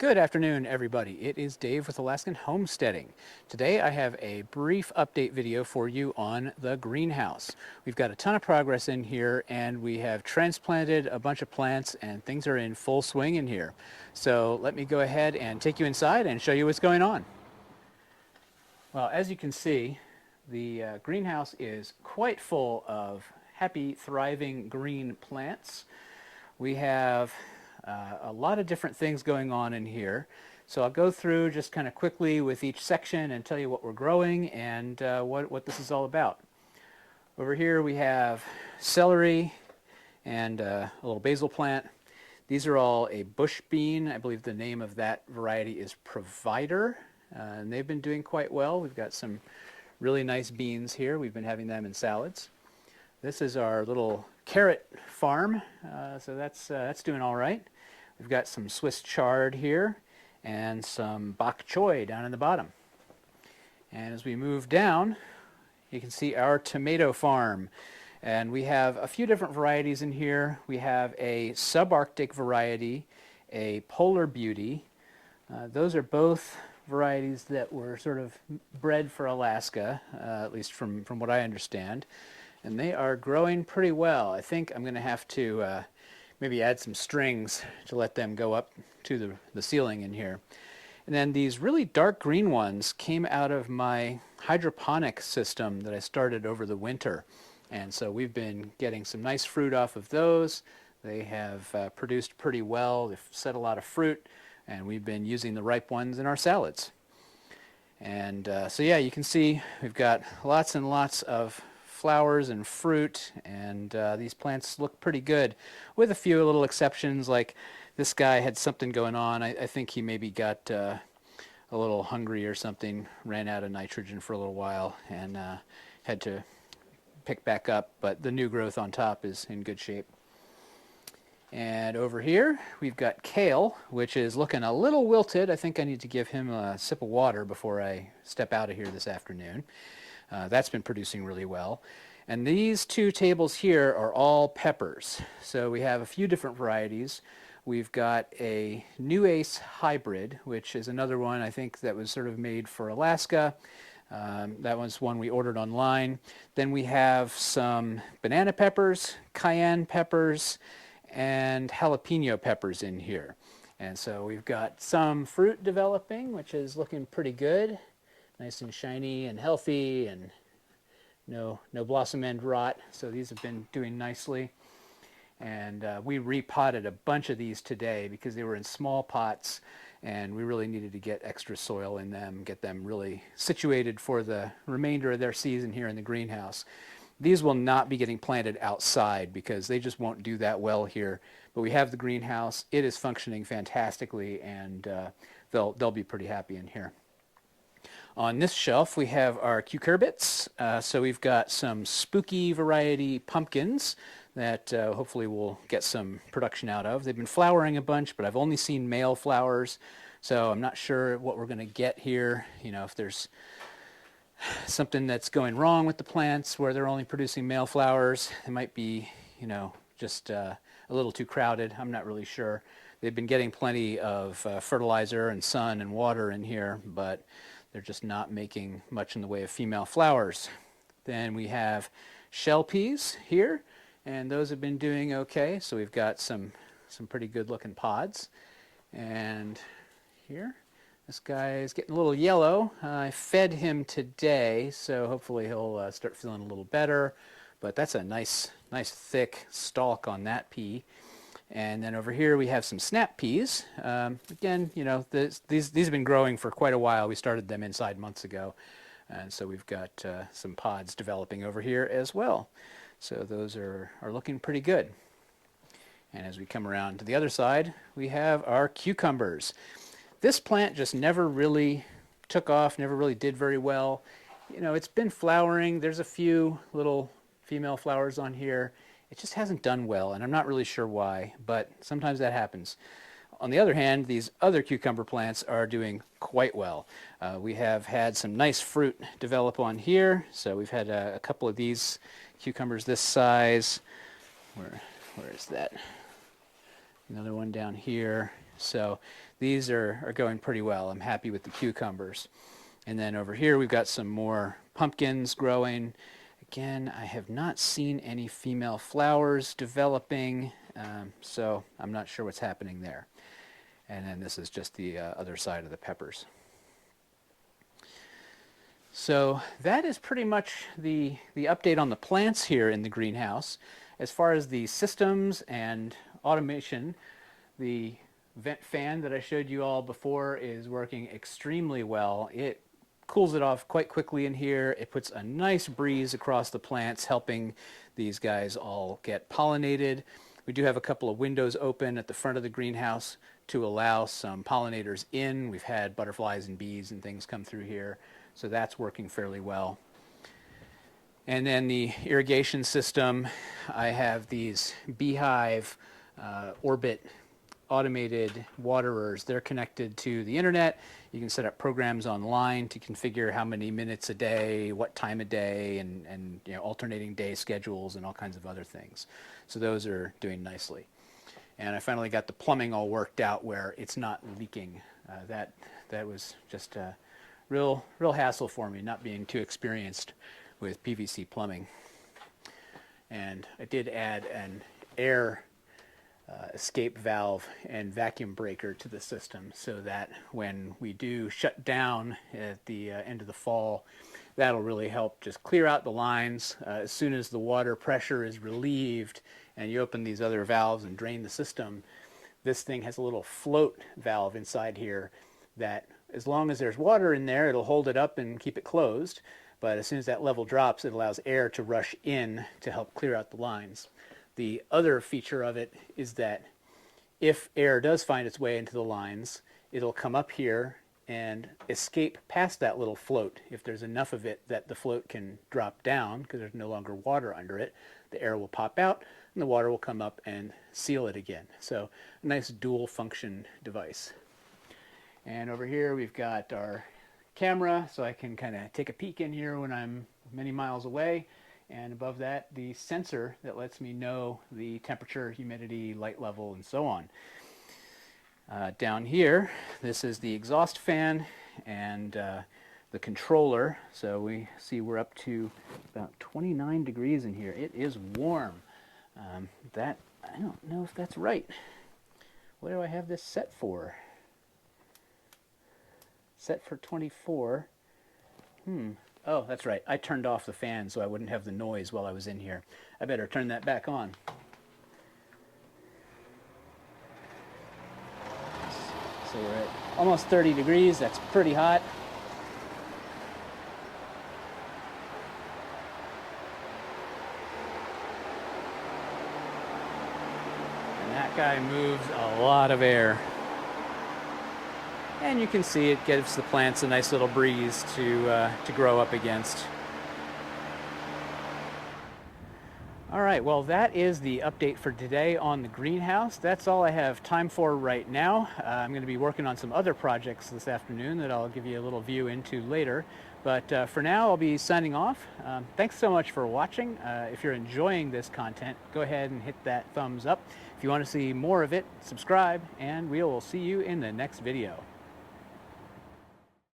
Good afternoon, everybody. It is Dave with Alaskan Homesteading. Today I have a brief update video for you on the greenhouse. We've got a ton of progress in here, and we have transplanted a bunch of plants, and things are in full swing in here. So let me go ahead and take you inside and show you what's going on. Well, as you can see, the greenhouse is quite full of happy, thriving green plants. We have a lot of different things going on in here. So I'll go through just kind of quickly with each section and tell you what we're growing and what this is all about. Over here we have celery and a little basil plant. These are all a bush bean. I believe the name of that variety is Provider, and they've been doing quite well. We've got some really nice beans here. We've been having them in salads. This is our little carrot farm, so that's doing all right. We've got some Swiss chard here and some bok choy down in the bottom. And as we move down, you can see our tomato farm. And we have a few different varieties in here. We have a subarctic variety, a polar beauty. Those are both varieties that were sort of bred for Alaska, at least from what I understand. And they are growing pretty well. I think I'm going to have to maybe add some strings to let them go up to the ceiling in here. And then these really dark green ones came out of my hydroponic system that I started over the winter. And so we've been getting some nice fruit off of those. They have produced pretty well. They've set a lot of fruit, and we've been using the ripe ones in our salads. And so yeah, you can see we've got lots and lots of flowers and fruit, and these plants look pretty good, with a few little exceptions. Like this guy had something going on. I think he maybe got a little hungry or something, ran out of nitrogen for a little while, and had to pick back up, but the new growth on top is in good shape. And over here we've got kale, which is looking a little wilted. I think I need to give him a sip of water before I step out of here this afternoon. That's been producing really well. And these two tables here are all peppers. So we have a few different varieties. We've got a New Ace hybrid, which is another one I think that was sort of made for Alaska. That was one we ordered online. Then we have some banana peppers, cayenne peppers, and jalapeno peppers in here. And so we've got some fruit developing, which is looking pretty good. Nice and shiny and healthy, and no blossom end rot. So these have been doing nicely. And we repotted a bunch of these today because they were in small pots, and we really needed to get extra soil in them, get them really situated for the remainder of their season here in the greenhouse. These will not be getting planted outside because they just won't do that well here. But we have the greenhouse. It is functioning fantastically, and they'll be pretty happy in here. On this shelf we have our cucurbits. So we've got some spooky variety pumpkins that hopefully we'll get some production out of. They've been flowering a bunch, but I've only seen male flowers, so I'm not sure what we're going to get here. You know, if there's something that's going wrong with the plants where they're only producing male flowers, it might be, you know, just a little too crowded. I'm not really sure. They've been getting plenty of fertilizer and sun and water in here, but they're just not making much in the way of female flowers. Then we have shell peas here, and those have been doing okay. So we've got some pretty good looking pods. And here, this guy is getting a little yellow. I fed him today, so hopefully he'll start feeling a little better. But that's a nice thick stalk on that pea. And then over here we have some snap peas. Again, you know, these have been growing for quite a while. We started them inside months ago. And so we've got some pods developing over here as well. So those are looking pretty good. And as we come around to the other side, we have our cucumbers. This plant just never really took off, never really did very well. You know, it's been flowering. There's a few little female flowers on here. It just hasn't done well, and I'm not really sure why, but sometimes that happens. On the other hand, these other cucumber plants are doing quite well. We have had some nice fruit develop on here, so we've had a couple of these cucumbers this size. Where is that? Another one down here. So these are going pretty well. I'm happy with the cucumbers. And then over here we've got some more pumpkins growing. Again, I have not seen any female flowers developing, so I'm not sure what's happening there. And then this is just the other side of the peppers. So that is pretty much the update on the plants here in the greenhouse. As far as the systems and automation, the vent fan that I showed you all before is working extremely well. It cools it off quite quickly in here. It puts a nice breeze across the plants, helping these guys all get pollinated. We do have a couple of windows open at the front of the greenhouse to allow some pollinators in. We've had butterflies and bees and things come through here, so that's working fairly well. And then the irrigation system, I have these beehive orbit automated waterers. They're connected to the internet. You can set up programs online to configure how many minutes a day, what time of day, and you know, alternating day schedules and all kinds of other things. So those are doing nicely. And I finally got the plumbing all worked out where it's not leaking. That was just a real hassle for me, not being too experienced with PVC plumbing. And I did add an air escape valve and vacuum breaker to the system so that when we do shut down at the end of the fall, that'll really help just clear out the lines. As soon as the water pressure is relieved and you open these other valves and drain the system, this thing has a little float valve inside here that, as long as there's water in there, it'll hold it up and keep it closed. But as soon as that level drops, it allows air to rush in to help clear out the lines. The other feature of it is that if air does find its way into the lines, it'll come up here and escape past that little float. If there's enough of it that the float can drop down, because there's no longer water under it, the air will pop out and the water will come up and seal it again. So a nice dual function device. And over here we've got our camera, so I can kind of take a peek in here when I'm many miles away. And above that, the sensor that lets me know the temperature, humidity, light level, and so on. Down here, this is the exhaust fan and the controller. So we see we're up to about 29 degrees in here. It is warm. I don't know if that's right. What do I have this set for? Set for 24. Oh, that's right. I turned off the fan so I wouldn't have the noise while I was in here. I better turn that back on. So we're at almost 30 degrees. That's pretty hot. And that guy moves a lot of air. And you can see it gives the plants a nice little breeze to grow up against. All right, well, that is the update for today on the greenhouse. That's all I have time for right now. I'm going to be working on some other projects this afternoon that I'll give you a little view into later. But for now, I'll be signing off. Thanks so much for watching. If you're enjoying this content, go ahead and hit that thumbs up. If you want to see more of it, subscribe, and we will see you in the next video.